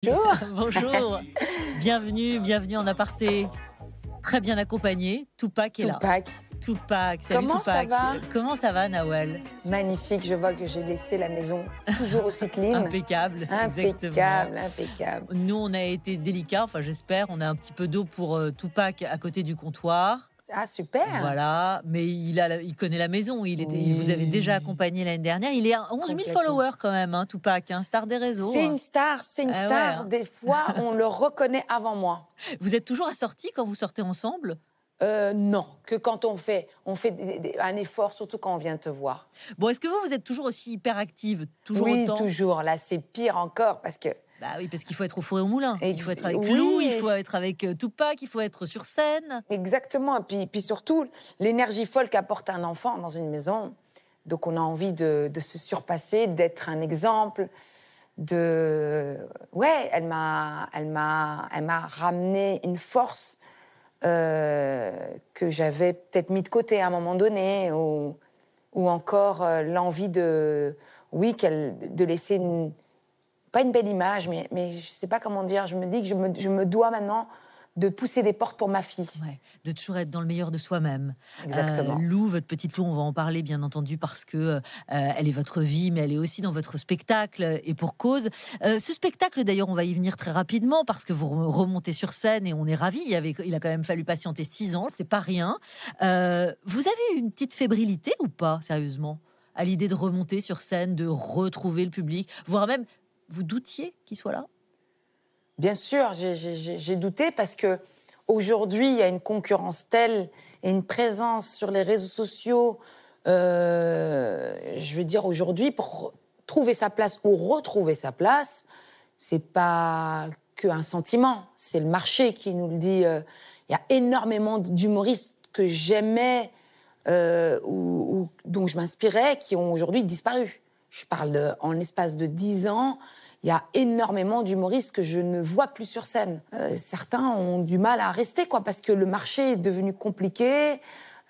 Bonjour. Bonjour, bienvenue en aparté. Très bien accompagné, Tupac est là. Tupac, salut Comment Tupac. ça va? Comment ça va, Nawel? Magnifique, je vois que j'ai laissé la maison toujours aussi clean. Impeccable, Impeccable, exactement. impeccable. Nous, on a été délicats, enfin j'espère, on a un petit peu d'eau pour Tupac à côté du comptoir. Ah, super. Voilà, mais il connaît la maison, il vous avait déjà accompagné l'année dernière. Il est à 11 000 followers quand même, hein, Tupac, hein, star des réseaux. C'est une star, c'est une Ah star. ouais. Des fois, on le reconnaît avant moi. Vous êtes toujours assortis quand vous sortez ensemble? Non, que quand on fait un effort, surtout quand on vient te voir. Bon, est-ce que vous êtes toujours aussi hyperactive? Toujours Oui, autant? toujours. Là, c'est pire encore parce que... Bah oui, parce qu'il faut être au four et au moulin. Il faut être avec Oui. Lou, il faut être avec Tupac, il faut être sur scène. Exactement. Et puis surtout, l'énergie folle qu'apporte un enfant dans une maison. Donc, on a envie de se surpasser, d'être un exemple. Ouais, elle m'a ramené une force que j'avais peut-être mis de côté à un moment donné, ou encore l'envie de laisser pas une belle image, mais je sais pas comment dire. Je me dis que je me dois maintenant de pousser des portes pour ma fille. Ouais, de toujours être dans le meilleur de soi-même. Exactement. Lou, votre petite Lou, on va en parler bien entendu parce que elle est votre vie, mais elle est aussi dans votre spectacle et pour cause. Ce spectacle, d'ailleurs, on va y venir très rapidement parce que vous remontez sur scène et on est ravis. Il a quand même fallu patienter 6 ans, c'est pas rien. Vous avez une petite fébrilité ou pas, sérieusement, à l'idée de remonter sur scène, de retrouver le public, voire même vous doutiez qu'il soit là? Bien sûr, j'ai douté parce que aujourd'hui, il y a une concurrence telle et une présence sur les réseaux sociaux. Je veux dire, aujourd'hui, pour trouver sa place ou retrouver sa place, c'est pas qu'un sentiment, c'est le marché qui nous le dit. Il y a énormément d'humoristes que j'aimais, dont je m'inspirais, qui ont aujourd'hui disparu. Je parle en l'espace de 10 ans. Il y a énormément d'humoristes que je ne vois plus sur scène. Certains ont du mal à rester, parce que le marché est devenu compliqué.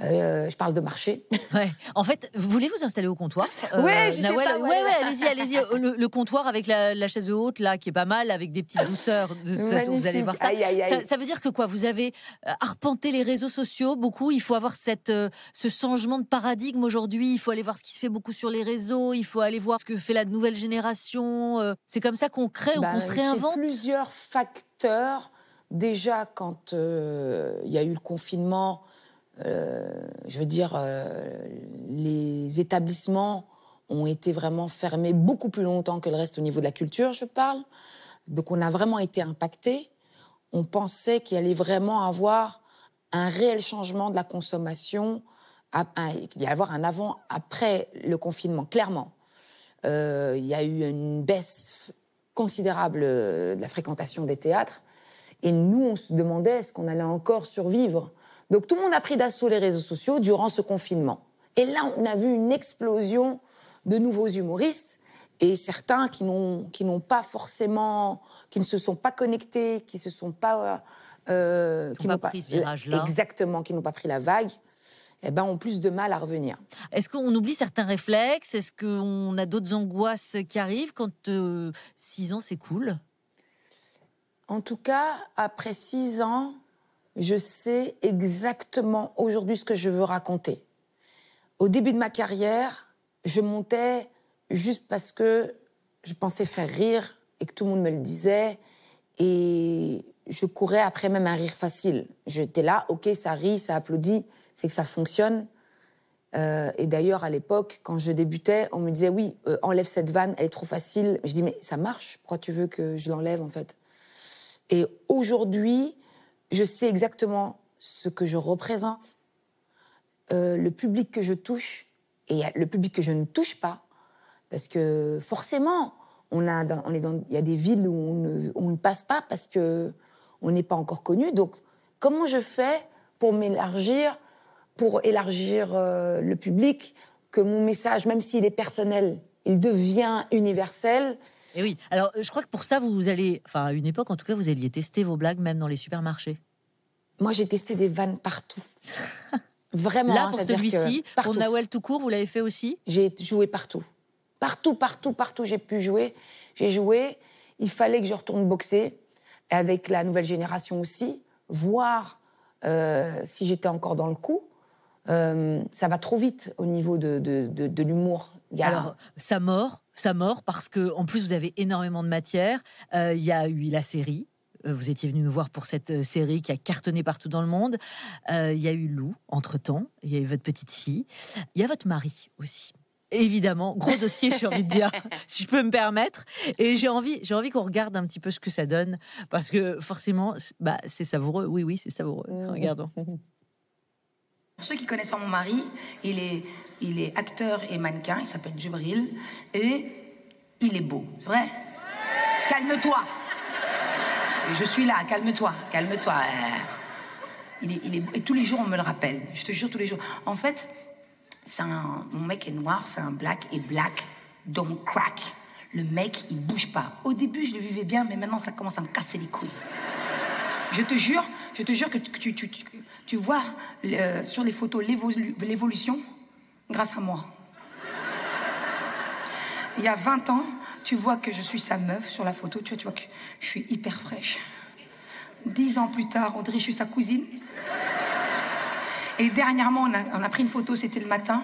Je parle de marché. Ouais. En fait, vous voulez vous installer au comptoir? Ouais, je sais Nawel, pas, ouais, allez-y. Le comptoir avec la chaise haute, là, qui est pas mal, avec des petites douceurs. De toute façon, vous allez voir ça. Aïe, aïe, aïe. Ça veut dire que quoi? Vous avez arpenté les réseaux sociaux beaucoup. Il faut avoir ce changement de paradigme aujourd'hui. Il faut aller voir ce qui se fait beaucoup sur les réseaux. Il faut aller voir ce que fait la nouvelle génération. C'est comme ça qu'on crée ou qu'on se réinvente? C'est plusieurs facteurs. Déjà, quand il y a eu le confinement, je veux dire, les établissements ont été vraiment fermés beaucoup plus longtemps que le reste au niveau de la culture, je parle. Donc, on a vraiment été impactés. On pensait qu'il allait vraiment avoir un réel changement de la consommation, qu'il y allait avoir un avant-après le confinement, clairement. Il y a eu une baisse considérable de la fréquentation des théâtres. Et nous, on se demandait est-ce qu'on allait encore survivre. Donc tout le monde a pris d'assaut les réseaux sociaux durant ce confinement. Et là, on a vu une explosion de nouveaux humoristes et certains qui n'ont pas forcément, qui ne se sont pas connectés, qui se sont pas, qui n'ont pas pris ce virage-là. Exactement, qui n'ont pas pris la vague. Ont plus de mal à revenir. Est-ce qu'on oublie certains réflexes? Est-ce qu'on a d'autres angoisses qui arrivent quand 6 ans s'écoulent? En tout cas, après 6 ans, je sais exactement aujourd'hui ce que je veux raconter. Au début de ma carrière, je montais juste parce que je pensais faire rire et que tout le monde me le disait. Et je courais après même un rire facile. J'étais là, ok, ça rit, ça applaudit, c'est que ça fonctionne. Et d'ailleurs, à l'époque, quand je débutais, on me disait, oui, enlève cette vanne, elle est trop facile. Je dis, mais ça marche, pourquoi tu veux que je l'enlève, en fait? Et aujourd'hui, je sais exactement ce que je représente, le public que je touche et le public que je ne touche pas. Parce que forcément, il y a des villes où on ne passe pas parce qu'on n'est pas encore connu. Donc, comment je fais pour m'élargir, pour élargir le public, que mon message, même s'il est personnel, il devient universel? Et oui, alors je crois que pour ça, à une époque en tout cas, vous alliez tester vos blagues même dans les supermarchés. Moi, j'ai testé des vannes partout. Vraiment. Là, pour celui-ci, pour Nawel tout court, vous l'avez fait aussi? J'ai joué partout. Partout, j'ai pu jouer. J'ai joué. il fallait que je retourne boxer, avec la nouvelle génération aussi, voir si j'étais encore dans le coup. Ça va trop vite au niveau de l'humour. Alors, ça mord, parce que en plus vous avez énormément de matière. Il y a eu la série. Vous étiez venu nous voir pour cette série qui a cartonné partout dans le monde. Il y a eu Lou, entre-temps. Il y a eu votre petite fille. Il y a votre mari aussi. Évidemment, gros dossier, j'ai envie de dire, si je peux me permettre. Et j'ai envie qu'on regarde un petit peu ce que ça donne. Parce que forcément, c'est savoureux. Oui, c'est savoureux. Regardons. Pour ceux qui connaissent pas mon mari, il est acteur et mannequin, il s'appelle Djibril, et il est beau, c'est vrai? Calme-toi. Je suis là, calme-toi. Il est beau. Et tous les jours, on me le rappelle. Je te jure, tous les jours. En fait, mon mec est noir, c'est un black, et black don't crack. Le mec, il bouge pas. Au début, je le vivais bien, mais maintenant, ça commence à me casser les couilles. Je te jure que tu vois sur les photos l'évolution grâce à moi. Il y a 20 ans, tu vois que je suis sa meuf sur la photo, tu vois que je suis hyper fraîche. 10 ans plus tard, on dirait que je suis sa cousine. Et dernièrement, on a pris une photo, c'était le matin.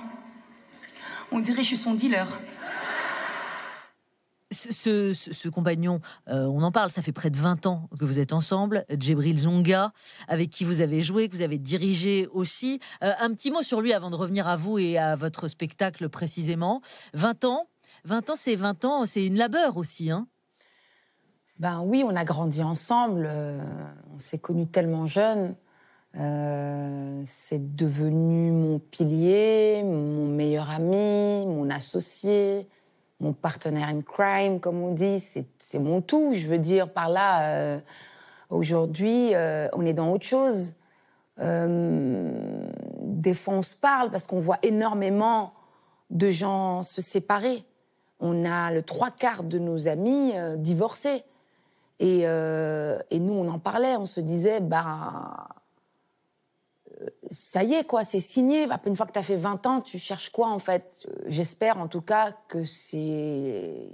On dirait que je suis son dealer. Ce compagnon, on en parle, ça fait près de 20 ans que vous êtes ensemble, Djibril Zonga, avec qui vous avez joué, que vous avez dirigé aussi. Un petit mot sur lui avant de revenir à vous et à votre spectacle précisément. 20 ans, c'est une labeur aussi, hein? Ben oui, on a grandi ensemble, on s'est connus tellement jeunes. C'est devenu mon pilier, mon meilleur ami, mon associé, mon partenaire in crime, comme on dit. C'est mon tout, je veux dire. Par là, aujourd'hui, on est dans autre chose. Des fois, on se parle parce qu'on voit énormément de gens se séparer. On a le 3/4 de nos amis divorcés. Et nous, on en parlait, on se disait, ça y est, quoi, c'est signé. Une fois que tu as fait 20 ans, tu cherches quoi, en fait? J'espère, en tout cas, que c'est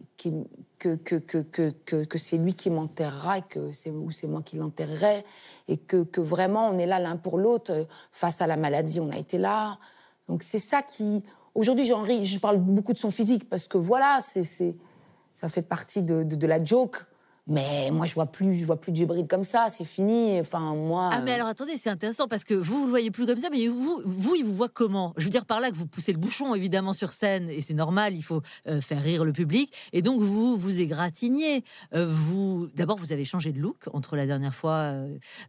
lui qui m'enterrera et que c'est moi qui l'enterrerai. Et que vraiment, on est là l'un pour l'autre. Face à la maladie, on a été là. Donc c'est ça qui... Aujourd'hui, j'en ris. Je parle beaucoup de son physique parce que voilà, ça fait partie de la joke. Mais moi, je vois plus Djibril comme ça, c'est fini. Enfin, moi... Ah, mais alors, attendez, c'est intéressant, parce que vous le voyez plus comme ça, mais vous, il vous voit comment? Je veux dire par là que vous poussez le bouchon, évidemment, sur scène, et c'est normal, il faut faire rire le public, et donc vous égratignez. D'abord, vous avez changé de look entre la dernière fois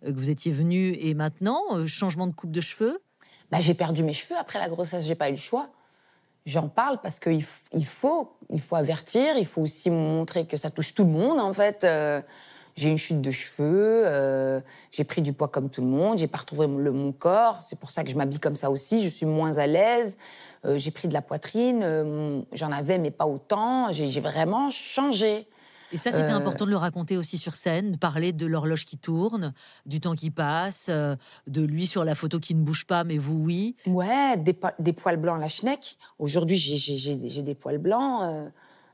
que vous étiez venu et maintenant, changement de coupe de cheveux. J'ai perdu mes cheveux après la grossesse, j'ai pas eu le choix. J'en parle parce qu'il faut avertir, il faut aussi montrer que ça touche tout le monde, en fait. J'ai une chute de cheveux, j'ai pris du poids comme tout le monde, j'ai pas retrouvé mon corps, c'est pour ça que je m'habille comme ça aussi, je suis moins à l'aise, j'ai pris de la poitrine, j'en avais mais pas autant, j'ai vraiment changé. Et ça, c'était important de le raconter aussi sur scène, de parler de l'horloge qui tourne, du temps qui passe, de lui sur la photo qui ne bouge pas, mais vous, oui. Ouais, des poils blancs à la schneck. Aujourd'hui, j'ai des poils blancs.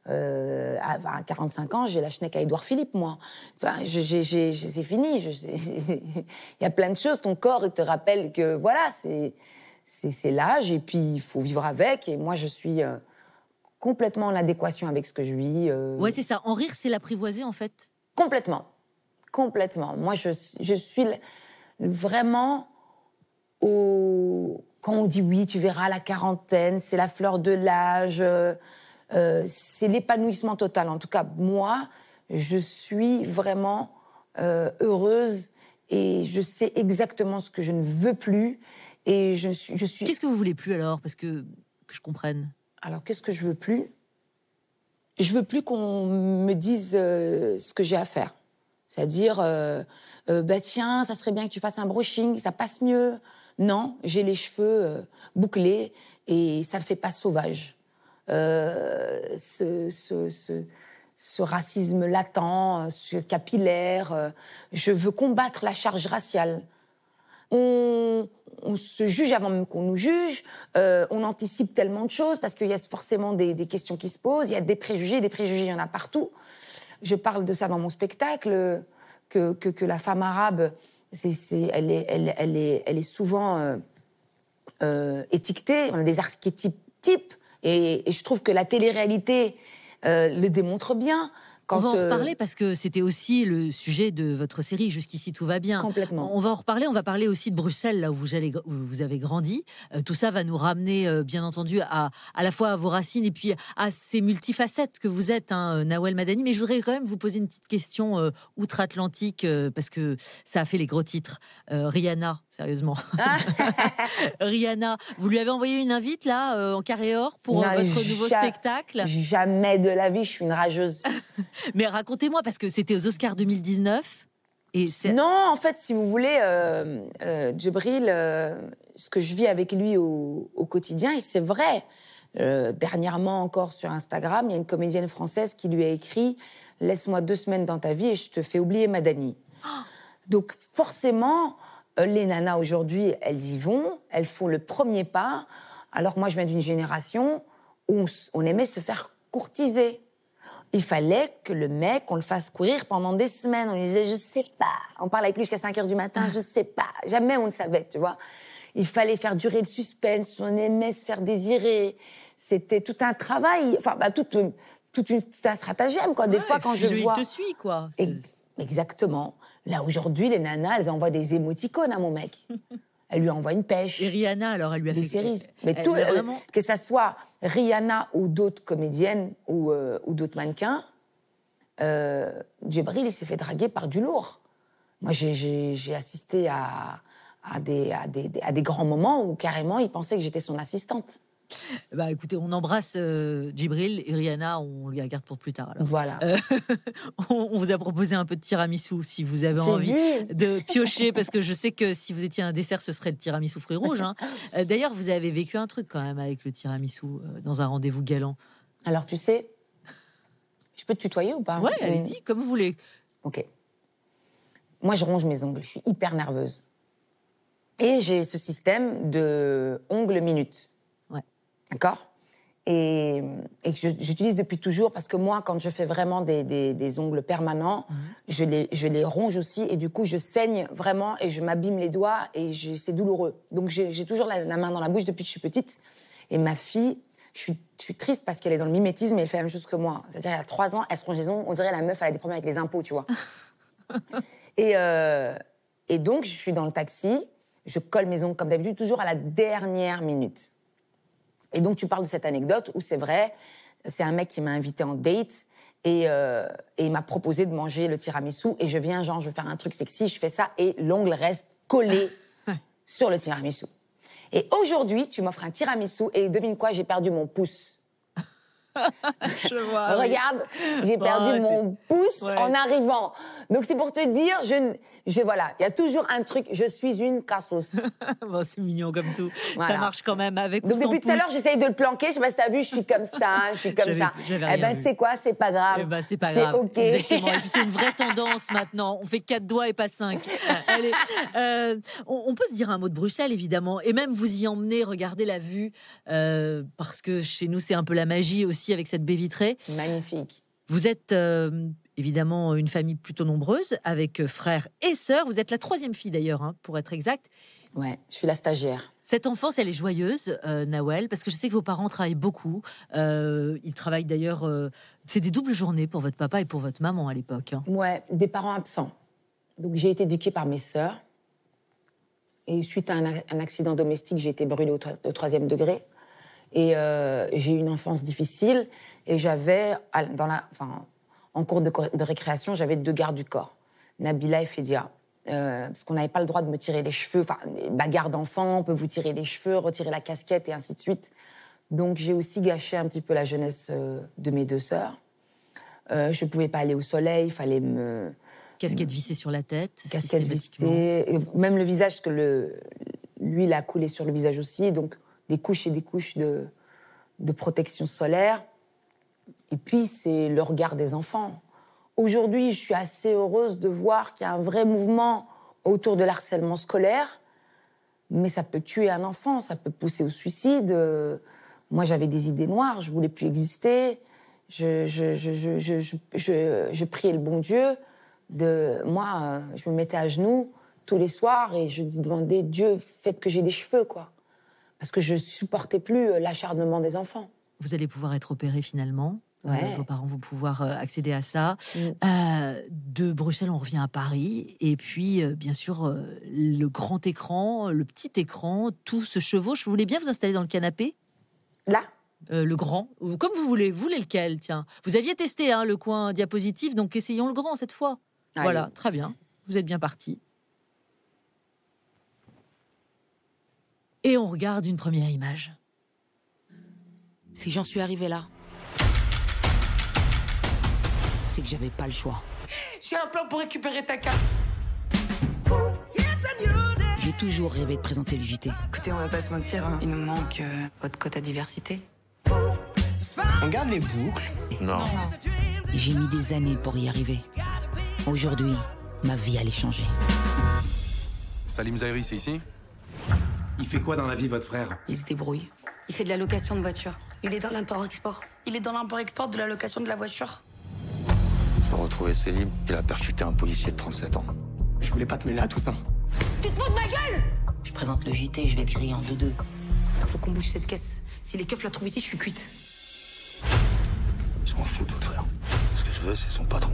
À 45 ans, j'ai la schneck à Édouard Philippe, moi. Enfin, c'est fini. Il y a plein de choses. Ton corps, il te rappelle que, voilà, c'est l'âge, et puis il faut vivre avec. Et moi, je suis... complètement en adéquation avec ce que je vis. Ouais, c'est ça. En rire, c'est l'apprivoiser, en fait. Complètement. Moi, je suis vraiment quand on dit oui, tu verras, la quarantaine, c'est la fleur de l'âge, c'est l'épanouissement total. En tout cas, moi, je suis vraiment heureuse et je sais exactement ce que je ne veux plus. Et je suis... Qu'est-ce que vous voulez plus, alors? Parce que je comprenne. Alors, qu'est-ce que je veux plus? Je veux plus qu'on me dise ce que j'ai à faire. C'est-à-dire, tiens, ça serait bien que tu fasses un brushing, ça passe mieux. Non, j'ai les cheveux bouclés et ça le fait pas sauvage. Ce racisme latent, ce capillaire, je veux combattre la charge raciale. On se juge avant même qu'on nous juge, on anticipe tellement de choses parce qu'il y a forcément des questions qui se posent, il y a des préjugés, il y en a partout. Je parle de ça dans mon spectacle, que la femme arabe, elle est souvent étiquetée. On a des archétypes types. Et je trouve que la télé-réalité le démontre bien. On va en reparler parce que c'était aussi le sujet de votre série. Jusqu'ici, tout va bien. Complètement. On va en reparler. On va parler aussi de Bruxelles, là où vous avez grandi. Tout ça va nous ramener, bien entendu, à la fois à vos racines et puis à ces multifacettes que vous êtes, hein, Nawel Madani. Mais je voudrais quand même vous poser une petite question outre-Atlantique parce que ça a fait les gros titres. Rihanna, sérieusement. Rihanna, vous lui avez envoyé une invite, là, en carré or, pour votre nouveau spectacle? Jamais de la vie, je suis une rageuse. Mais racontez-moi, parce que c'était aux Oscars 2019. Non, en fait, si vous voulez, Djibril, ce que je vis avec lui au quotidien, et c'est vrai. Dernièrement encore sur Instagram, il y a une comédienne française qui lui a écrit « Laisse-moi 2 semaines dans ta vie et je te fais oublier Madani ». Donc forcément, les nanas aujourd'hui, elles y vont, elles font le premier pas. Alors moi, je viens d'une génération où on aimait se faire courtiser. Il fallait que le mec, on le fasse courir pendant des semaines. On lui disait, je sais pas. On parle avec lui jusqu'à 5h du matin, je sais pas. Jamais on ne savait, tu vois. Il fallait faire durer le suspense. On aimait se faire désirer. C'était tout un travail. Enfin, tout un stratagème, quoi. Des fois, quand je vois... Il te suit, quoi. Exactement. Là, aujourd'hui, les nanas, elles envoient des émoticônes à mon mec. Elle lui envoie une pêche. Et Rihanna, alors, elle lui a des fait... séries. Mais tout, vraiment... que ça soit Rihanna ou d'autres comédiennes ou d'autres mannequins, Djibril, il s'est fait draguer par du lourd. Moi, j'ai assisté à des grands moments où carrément, il pensait que j'étais son assistante. Bah écoutez, on embrasse Djibril et Rihanna, on les regarde pour plus tard. Alors. Voilà. On vous a proposé un peu de tiramisu si vous avez envie de piocher, parce que je sais que si vous étiez un dessert, ce serait le tiramisu fruits rouges. Hein. D'ailleurs, vous avez vécu un truc quand même avec le tiramisu dans un rendez-vous galant. Alors tu sais, je peux te tutoyer ou pas? Ouais, allez-y, comme vous voulez. Ok. Moi, je ronge mes ongles, je suis hyper nerveuse. Et j'ai ce système de ongles minutes. D'accord? Et j'utilise depuis toujours parce que moi, quand je fais vraiment des ongles permanents, je les ronge aussi et du coup, je saigne vraiment et je m'abîme les doigts et c'est douloureux. Donc, j'ai toujours la main dans la bouche depuis que je suis petite. Et ma fille, je suis triste parce qu'elle est dans le mimétisme et elle fait la même chose que moi. C'est-à-dire, elle a 3 ans, elle se ronge les ongles, on dirait la meuf, elle a des problèmes avec les impôts, tu vois. Et donc, je suis dans le taxi, je colle mes ongles comme d'habitude, toujours à la dernière minute. Et donc, tu parles de cette anecdote où c'est vrai, c'est un mec qui m'a invité en date et il m'a proposé de manger le tiramisu et je viens, genre, je veux faire un truc sexy, je fais ça et l'ongle reste collé sur le tiramisu. Et aujourd'hui, tu m'offres un tiramisu et devine quoi, j'ai perdu mon pouce. Je vois, regarde, j'ai perdu mon pouce en arrivant. Donc c'est pour te dire, voilà, il y a toujours un truc, je suis une cassos. Bon, c'est mignon comme tout. Voilà. Ça marche quand même avec Donc ou sans depuis tout à l'heure, j'essaye de le planquer, je sais pas si t'as vu, je suis comme ça, Eh ben tu sais quoi, c'est pas grave. Eh ben, c'est pas grave. Ok. Exactement. Et puis c'est une vraie tendance maintenant. On fait 4 doigts et pas 5. Allez, on peut se dire un mot de Bruxelles, évidemment, et même vous y emmener, regarder la vue, parce que chez nous, c'est un peu la magie aussi avec cette baie vitrée. Magnifique. Vous êtes évidemment une famille plutôt nombreuse, avec frères et sœurs. Vous êtes la 3e fille d'ailleurs, hein, pour être exact. Ouais, je suis la stagiaire. Cette enfance, elle est joyeuse, Nawel, parce que je sais que vos parents travaillent beaucoup. Ils travaillent d'ailleurs... c'est des doubles journées pour votre papa et pour votre maman à l'époque. Hein. Ouais, des parents absents. Donc j'ai été éduquée par mes sœurs. Et suite à un accident domestique, j'ai été brûlée au 3e degré. Et j'ai eu une enfance difficile. Et j'avais, en cours de récréation, j'avais 2 gardes du corps, Nabila et Fédia. Parce qu'on n'avait pas le droit de me tirer les cheveux. Enfin, bagarre d'enfants, on peut vous tirer les cheveux, retirer la casquette et ainsi de suite. Donc j'ai aussi gâché un petit peu la jeunesse de mes 2 sœurs. Je ne pouvais pas aller au soleil, il fallait me... Casquette vissée sur la tête. Casquette vissée, même le visage, parce que l'huile a coulé sur le visage aussi, donc des couches et des couches de protection solaire. Et puis, c'est le regard des enfants. Aujourd'hui, je suis assez heureuse de voir qu'il y a un vrai mouvement autour de l'harcèlement scolaire, mais ça peut tuer un enfant, ça peut pousser au suicide. Moi, j'avais des idées noires, je voulais plus exister. Je priais le bon Dieu. Moi, je me mettais à genoux tous les soirs et je demandais, Dieu, faites que j'ai des cheveux, quoi. Parce que je supportais plus l'acharnement des enfants. Vous allez pouvoir être opéré finalement. Ouais. Vos parents vont pouvoir accéder à ça. De Bruxelles, on revient à Paris. Et puis, bien sûr, le grand écran, le petit écran, tout se chevauche. Vous voulez bien vous installer dans le canapé ? Là ? Le grand, ou comme vous voulez. Vous voulez lequel, tiens ? Vous aviez testé le coin diapositive, donc essayons le grand cette fois. Allez. Voilà, très bien. Vous êtes bien parti. Et on regarde une première image. Si j'en suis arrivée là, c'est que j'avais pas le choix. J'ai un plan pour récupérer ta carte. J'ai toujours rêvé de présenter le JT. Écoutez, on va pas se mentir, hein. Il nous manque Votre quota diversité. On garde les boucles. Non. J'ai mis des années pour y arriver. Aujourd'hui, ma vie allait changer. Salim Zahiri, c'est ici? Il fait quoi dans la vie, votre frère? Il se débrouille. Il fait de la location de voiture. Il est dans l'import-export. Il est dans l'import-export de la location de la voiture. J'ai retrouvé Selim, il a percuté un policier de 37 ans. Je voulais pas te mêler à tout ça. Tu te fous de ma gueule! Je présente le JT, je vais te griller en 2-2. Faut qu'on bouge cette caisse. Si les keufs la trouvent ici, je suis cuite. Je m'en fous de votre frère. Ce que je veux, c'est son patron.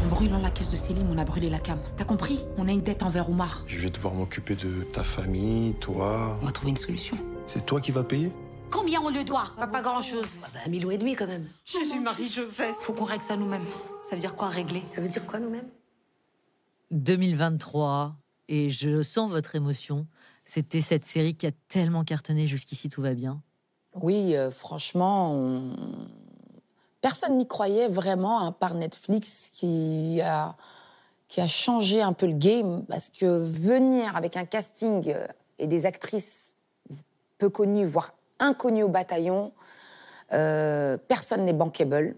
En brûlant la caisse de Selim, on a brûlé la cam. T'as compris? On a une dette envers Oumar. Je vais devoir m'occuper de ta famille, toi. On va trouver une solution. C'est toi qui vas payer? Combien on le doit? Pas grand-chose. Bah, 1 000 € et demi quand même. Jésus, Marie, je vais. Faut qu'on règle ça nous-mêmes. Ça veut dire quoi régler? Ça veut dire quoi nous-mêmes? 2023, et je sens votre émotion. C'était cette série qui a tellement cartonné jusqu'ici, tout va bien. Oui, franchement, personne n'y croyait vraiment, à part Netflix qui a changé un peu le game, parce que venir avec un casting et des actrices peu connues, voire inconnues au bataillon, personne n'est bankable.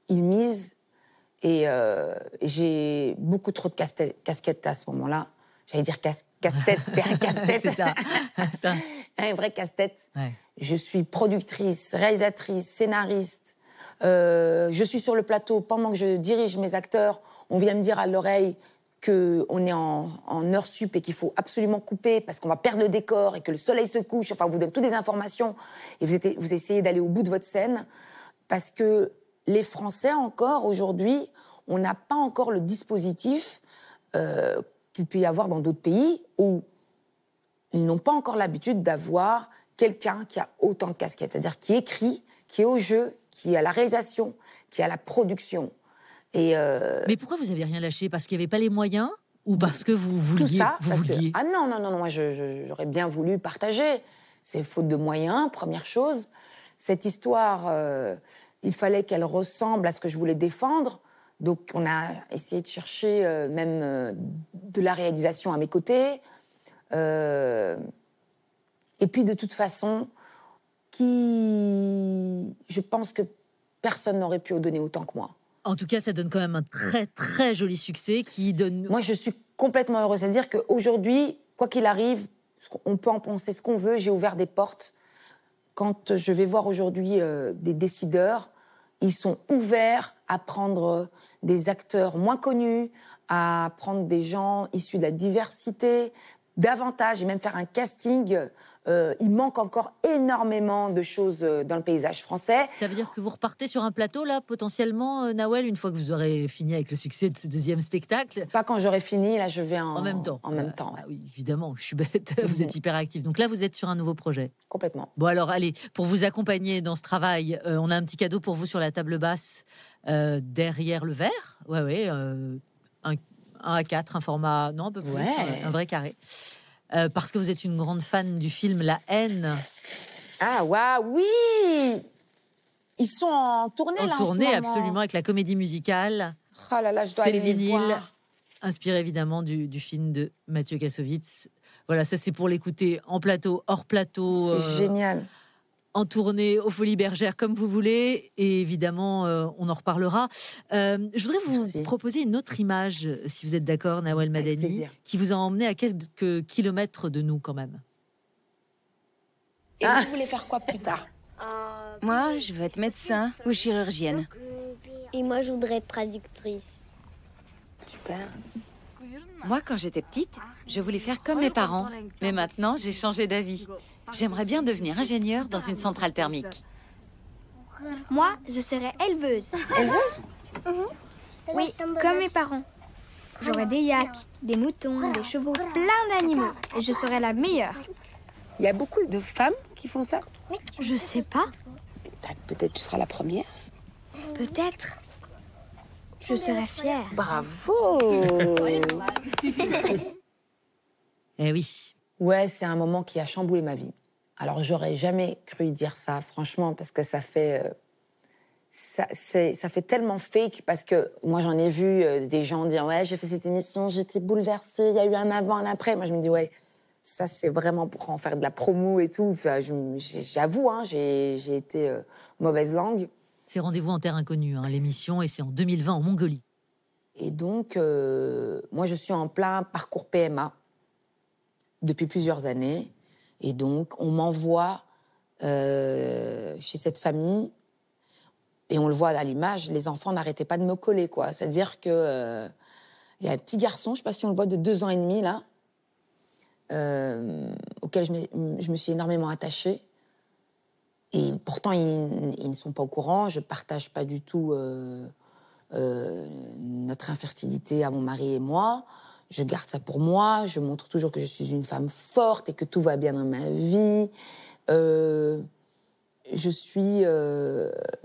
Ils misent, et j'ai beaucoup trop de casquettes à ce moment-là. J'allais dire casse-tête, c'était un casse-tête. C'est ça. Un vrai casse-tête. Ouais. Je suis productrice, réalisatrice, scénariste. Je suis sur le plateau pendant que je dirige mes acteurs. On vient me dire à l'oreille qu'on est en heure sup et qu'il faut absolument couper parce qu'on va perdre le décor et que le soleil se couche. Enfin, on vous donne toutes les informations et vous essayez d'aller au bout de votre scène parce que les Français, encore aujourd'hui, on n'a pas encore le dispositif qu'il peut y avoir dans d'autres pays où ils n'ont pas encore l'habitude d'avoir quelqu'un qui a autant de casquettes, c'est-à-dire qui écrit, qui est au jeu, qui est à la réalisation, qui est à la production. Et Mais pourquoi vous avez rien lâché ? Parce qu'il n'y avait pas les moyens ou parce que vous vouliez tout ça, vous parce vouliez que... Ah non, moi j'aurais bien voulu partager. C'est faute de moyens, première chose. Cette histoire, il fallait qu'elle ressemble à ce que je voulais défendre. Donc on a essayé de chercher même de la réalisation à mes côtés. Et puis de toute façon, je pense que personne n'aurait pu donner autant que moi. En tout cas, ça donne quand même un très très joli succès qui donne... Moi, je suis complètement heureuse. C'est-à-dire qu'aujourd'hui, quoi qu'il arrive, on peut en penser ce qu'on veut. J'ai ouvert des portes. Quand je vais voir aujourd'hui des décideurs, ils sont ouverts à prendre des acteurs moins connus, à prendre des gens issus de la diversité, davantage, et même faire un casting. Il manque encore énormément de choses dans le paysage français. Ça veut dire que vous repartez sur un plateau, là, potentiellement, Nawel, une fois que vous aurez fini avec le succès de ce deuxième spectacle ? Pas quand j'aurai fini, là, je vais En même temps. En même temps, ouais. Ah oui, évidemment, je suis bête, vous êtes hyper actif. Donc là, vous êtes sur un nouveau projet. Complètement. Bon, alors, allez, pour vous accompagner dans ce travail, on a un petit cadeau pour vous sur la table basse, derrière le verre. Ouais, un A4, un format, non, un peu plus, Ouais. un vrai carré. Parce que vous êtes une grande fan du film La Haine. Ah, waouh, oui! Ils sont en tournée, là, En tournée, en ce moment. absolument, avec la comédie musicale. Oh là là, je dois C'est aller le les vinyle, voir. inspiré évidemment du film de Mathieu Kassovitz. Voilà, ça c'est pour l'écouter en plateau, hors plateau. C'est génial. En tournée, aux Folies Bergères, comme vous voulez. Et évidemment, on en reparlera. Je voudrais vous Merci. proposer une autre image, si vous êtes d'accord, Nawel Madani, plaisir. qui vous a emmené à quelques kilomètres de nous, quand même. Et vous voulez faire quoi plus tard? Moi, je veux être médecin ou chirurgienne. Et moi, je voudrais être traductrice. Super. Moi, quand j'étais petite, je voulais faire comme mes parents. Mais maintenant, j'ai changé d'avis. J'aimerais bien devenir ingénieure dans une centrale thermique. Moi, je serais éleveuse. Éleveuse? Oui, comme mes parents. J'aurais des yaks, des moutons, des chevaux, plein d'animaux. Et je serais la meilleure. Il y a beaucoup de femmes qui font ça? Je sais pas. Peut-être tu seras la première. Peut-être. Je serais fière. Bravo. Eh oui. Ouais, c'est un moment qui a chamboulé ma vie. Alors, j'aurais jamais cru dire ça, franchement, parce que ça fait tellement fake, parce que moi, j'en ai vu des gens dire « Ouais, j'ai fait cette émission, j'étais bouleversée, il y a eu un avant, un après. » Moi, je me dis « Ouais, ça, c'est vraiment pour en faire de la promo et tout. » Enfin, j'avoue, hein, j'ai été mauvaise langue. C'est Rendez-vous en terre inconnue, hein, l'émission, et c'est en 2020 en Mongolie. Et donc, moi, je suis en plein parcours PMA depuis plusieurs années. Et donc, on m'envoie chez cette famille, et on le voit à l'image, les enfants n'arrêtaient pas de me coller, quoi. C'est-à-dire que y a un petit garçon, je ne sais pas si on le voit, de 2 ans et demi, là, auquel je me suis énormément attachée. Et pourtant, ils ne sont pas au courant. Je ne partage pas du tout notre infertilité à mon mari et moi. Je garde ça pour moi. Je montre toujours que je suis une femme forte et que tout va bien dans ma vie. Je suis,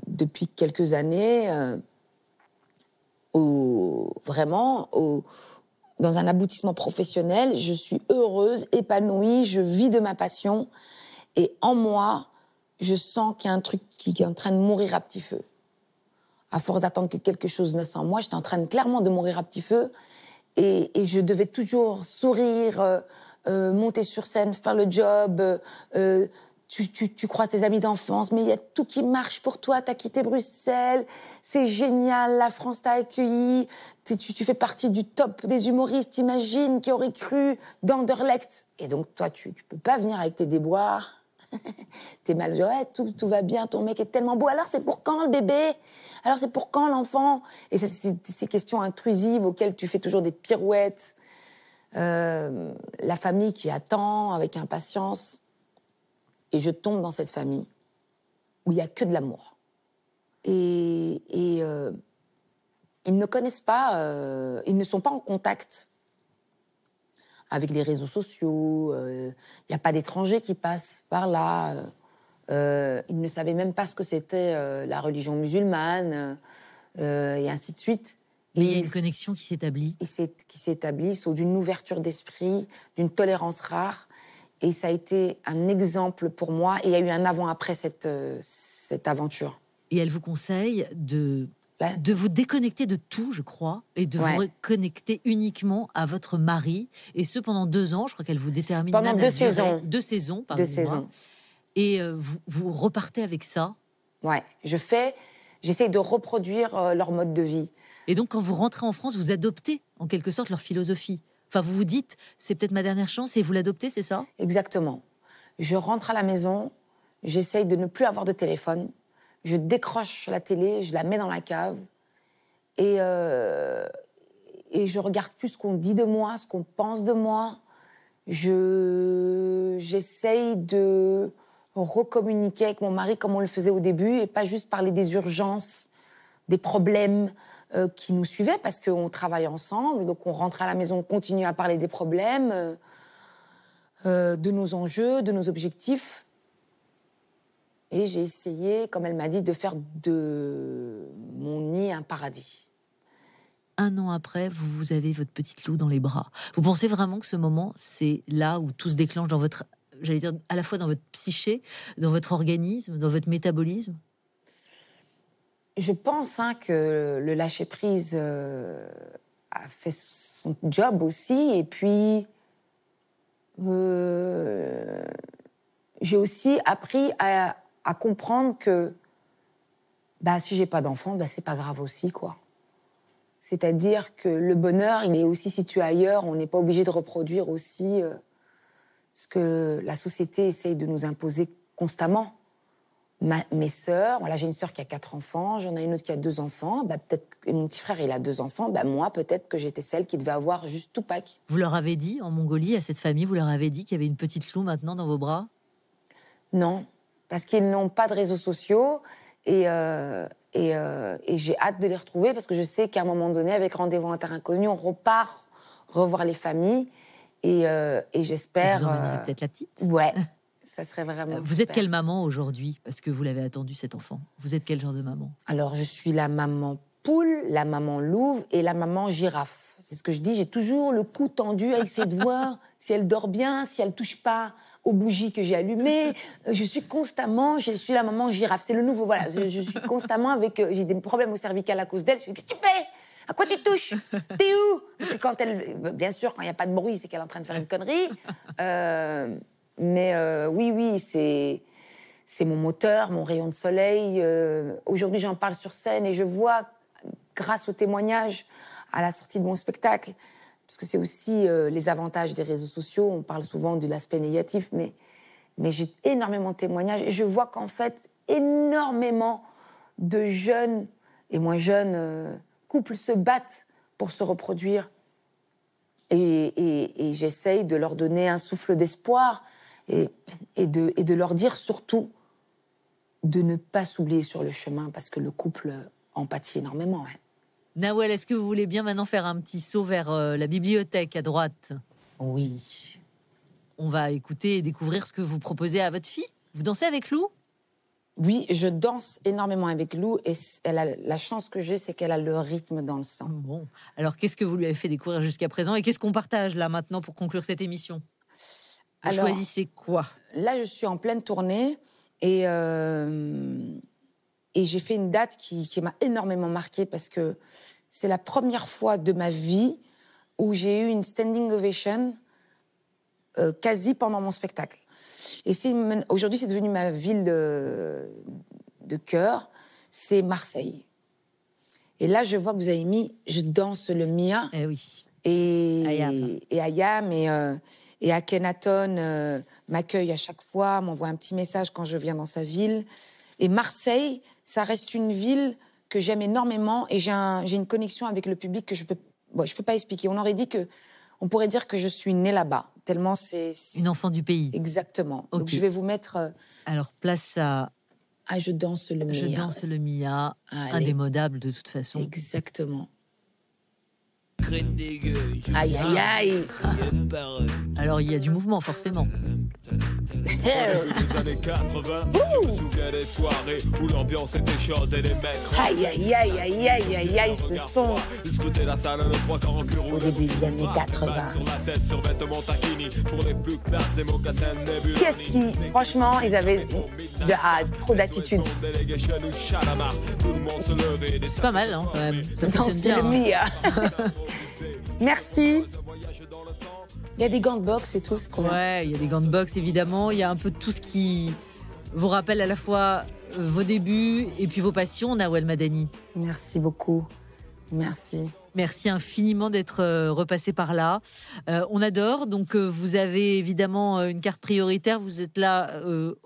depuis quelques années, vraiment dans un aboutissement professionnel. Je suis heureuse, épanouie, je vis de ma passion. Et en moi, je sens qu'il y a un truc qui est en train de mourir à petit feu. À force d'attendre que quelque chose naisse en moi, j'étais en train clairement de mourir à petit feu. Et je devais toujours sourire, monter sur scène, faire le job. Tu croises tes amis d'enfance, mais il y a tout qui marche pour toi. T'as quitté Bruxelles, c'est génial, la France t'a accueilli. Tu fais partie du top des humoristes, t'imagines, qui auraient cru d'Anderlecht. Et donc, toi, tu peux pas venir avec tes déboires. T'es mal, ouais, tout va bien, ton mec est tellement beau. Alors, c'est pour quand, le bébé? Alors, c'est pour quand, l'enfant? Et ces questions intrusives auxquelles tu fais toujours des pirouettes. La famille qui attend avec impatience. Et je tombe dans cette famille où il n'y a que de l'amour. Et ils ne connaissent pas, ils ne sont pas en contact avec les réseaux sociaux. Il n'y a pas d'étrangers qui passent par là. Ils ne savaient même pas ce que c'était la religion musulmane, et ainsi de suite. Mais il y a une connexion qui s'établit. Qui s'établit, ou d'une ouverture d'esprit, d'une tolérance rare. Et ça a été un exemple pour moi. Et il y a eu un avant-après cette aventure. Et elle vous conseille de vous déconnecter de tout, je crois, et de vous reconnecter uniquement à votre mari. Et ce, pendant 2 ans, je crois qu'elle vous détermine... Pendant 2 saisons. 2 saisons, pardon. 2 saisons. Et vous repartez avec ça. Ouais, j'essaye de reproduire leur mode de vie. Et donc, quand vous rentrez en France, vous adoptez, en quelque sorte, leur philosophie. Enfin, vous vous dites, c'est peut-être ma dernière chance, et vous l'adoptez, c'est ça? Exactement. Je rentre à la maison, j'essaye de ne plus avoir de téléphone, je décroche la télé, je la mets dans la cave, et je regarde plus ce qu'on dit de moi, ce qu'on pense de moi. J'essaye de recommuniquer avec mon mari comme on le faisait au début, et pas juste parler des urgences, des problèmes qui nous suivaient, parce qu'on travaille ensemble, donc on rentre à la maison, on continue à parler des problèmes, de nos enjeux, de nos objectifs. Et j'ai essayé, comme elle m'a dit, de faire de mon nid un paradis. 1 an après, vous avez votre petite Lou dans les bras. Vous pensez vraiment que ce moment, c'est là où tout se déclenche dans votre, j'allais dire, à la fois dans votre psyché, dans votre organisme, dans votre métabolisme? Je pense que le lâcher-prise a fait son job aussi. Et puis, j'ai aussi appris à comprendre que si j'ai pas d'enfant, c'est pas grave aussi, quoi. C'est-à-dire que le bonheur, il est aussi situé ailleurs. On n'est pas obligé de reproduire aussi ce que la société essaye de nous imposer constamment. mes sœurs, voilà, j'ai une sœur qui a 4 enfants, j'en ai une autre qui a 2 enfants, peut-être que mon petit frère il a 2 enfants, moi peut-être que j'étais celle qui devait avoir juste Tupac. Vous leur avez dit, en Mongolie, à cette famille, vous leur avez dit qu'il y avait une petite Lou maintenant dans vos bras? Non, parce qu'ils n'ont pas de réseaux sociaux et j'ai hâte de les retrouver parce que je sais qu'à un moment donné, avec Rendez-vous en terre inconnue, on repart revoir les familles et j'espère... Vous emmènerez peut-être la petite? Ouais. Ça serait vraiment Vous êtes quelle maman aujourd'hui? Parce que vous l'avez attendu, cet enfant. Vous êtes quel genre de maman? Alors, je suis la maman poule, la maman louve et la maman girafe. C'est ce que je dis. J'ai toujours le cou tendu à essayer de voir si elle dort bien, si elle touche pas aux bougies que j'ai allumées. Je suis la maman girafe. C'est le nouveau, voilà. Je suis constamment avec... j'ai des problèmes au cervical à cause d'elle. Je dis, qu'est-ce que tu fais? À quoi tu touches? T'es où? Parce que quand elle... Bien sûr, quand il n'y a pas de bruit, c'est qu'elle est en train de faire une connerie. Mais oui, c'est mon moteur, mon rayon de soleil. Aujourd'hui, j'en parle sur scène et je vois, grâce aux témoignages à la sortie de mon spectacle, parce que c'est aussi les avantages des réseaux sociaux, on parle souvent de l'aspect négatif, mais j'ai énormément de témoignages et je vois qu'en fait, énormément de jeunes et moins jeunes couples se battent pour se reproduire. Et j'essaye de leur donner un souffle d'espoir et de leur dire surtout de ne pas s'oublier sur le chemin parce que le couple en pâtit énormément. Ouais. Nawel, est-ce que vous voulez bien maintenant faire un petit saut vers la bibliothèque à droite? Oui. On va écouter et découvrir ce que vous proposez à votre fille. Vous dansez avec Lou? Oui, je danse énormément avec Lou et la chance que j'ai, c'est qu'elle a le rythme dans le sang. Bon, alors qu'est-ce que vous lui avez fait découvrir jusqu'à présent et qu'est-ce qu'on partage là maintenant pour conclure cette émission? Vous choisissez quoi? Là, je suis en pleine tournée et j'ai fait une date qui m'a énormément marquée parce que c'est la première fois de ma vie où j'ai eu une standing ovation quasi pendant mon spectacle. Et aujourd'hui, c'est devenu ma ville de cœur, c'est Marseille. Et là, je vois que vous avez mis « Je danse le Mia ». Eh oui. Et Ayam et Akhenaton m'accueille à chaque fois, m'envoie un petit message quand je viens dans sa ville. Et Marseille, ça reste une ville que j'aime énormément et j'ai une connexion avec le public que je peux pas expliquer. On pourrait dire que je suis née là-bas, tellement c'est... Une enfant du pays. Exactement. Okay. Donc je vais vous mettre... Alors place à... Ah, je danse le Mia. Je danse le Mia, indémodable de toute façon. Exactement. Aïe, aïe, aïe. Alors, il y a du mouvement, forcément. Aïe, aïe, aïe, aïe, aïe, aïe, aïe, ce son. Au début des années 80. Qu'est-ce qui... Franchement, ils avaient trop d'attitude. C'est pas mal, hein, quand même. Ça fonctionne bien. Merci. Il y a des gants de boxe et tout, c'est trop bien. Ouais, il y a des gants de boxe, évidemment. Il y a un peu de tout ce qui vous rappelle à la fois vos débuts et puis vos passions, Nawel Madani. Merci beaucoup. Merci. Merci infiniment d'être repassé par là. On adore. Donc, vous avez évidemment une carte prioritaire. Vous êtes là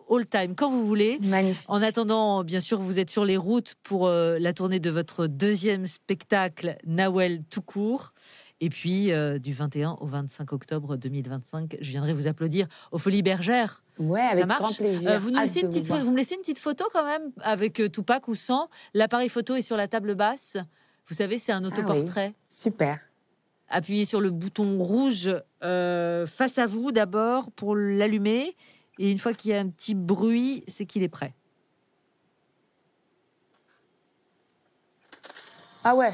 all time, quand vous voulez. Magnifique. En attendant, bien sûr, vous êtes sur les routes pour la tournée de votre deuxième spectacle, Nawel tout court. Et puis, du 21 au 25 octobre 2025, je viendrai vous applaudir aux Folies Bergères. Ouais, avec grand plaisir. Vous me laissez une petite photo quand même, avec Tupac ou sans. L'appareil photo est sur la table basse. Vous savez, c'est un autoportrait. Oui. Super. Appuyez sur le bouton rouge face à vous d'abord pour l'allumer. Et une fois qu'il y a un petit bruit, c'est qu'il est prêt. Ah ouais,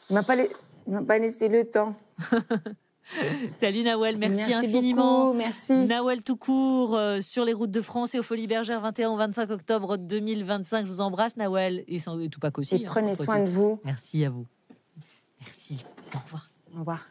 il m'a pas laissé le temps. Salut Nawel, merci infiniment. Beaucoup, merci. Nawel tout court sur les routes de France et aux Folies Bergères 21 au 25 octobre 2025. Je vous embrasse Nawel et Tupac aussi. Et prenez soin de vous. Merci à vous. Merci. Au revoir. Au revoir.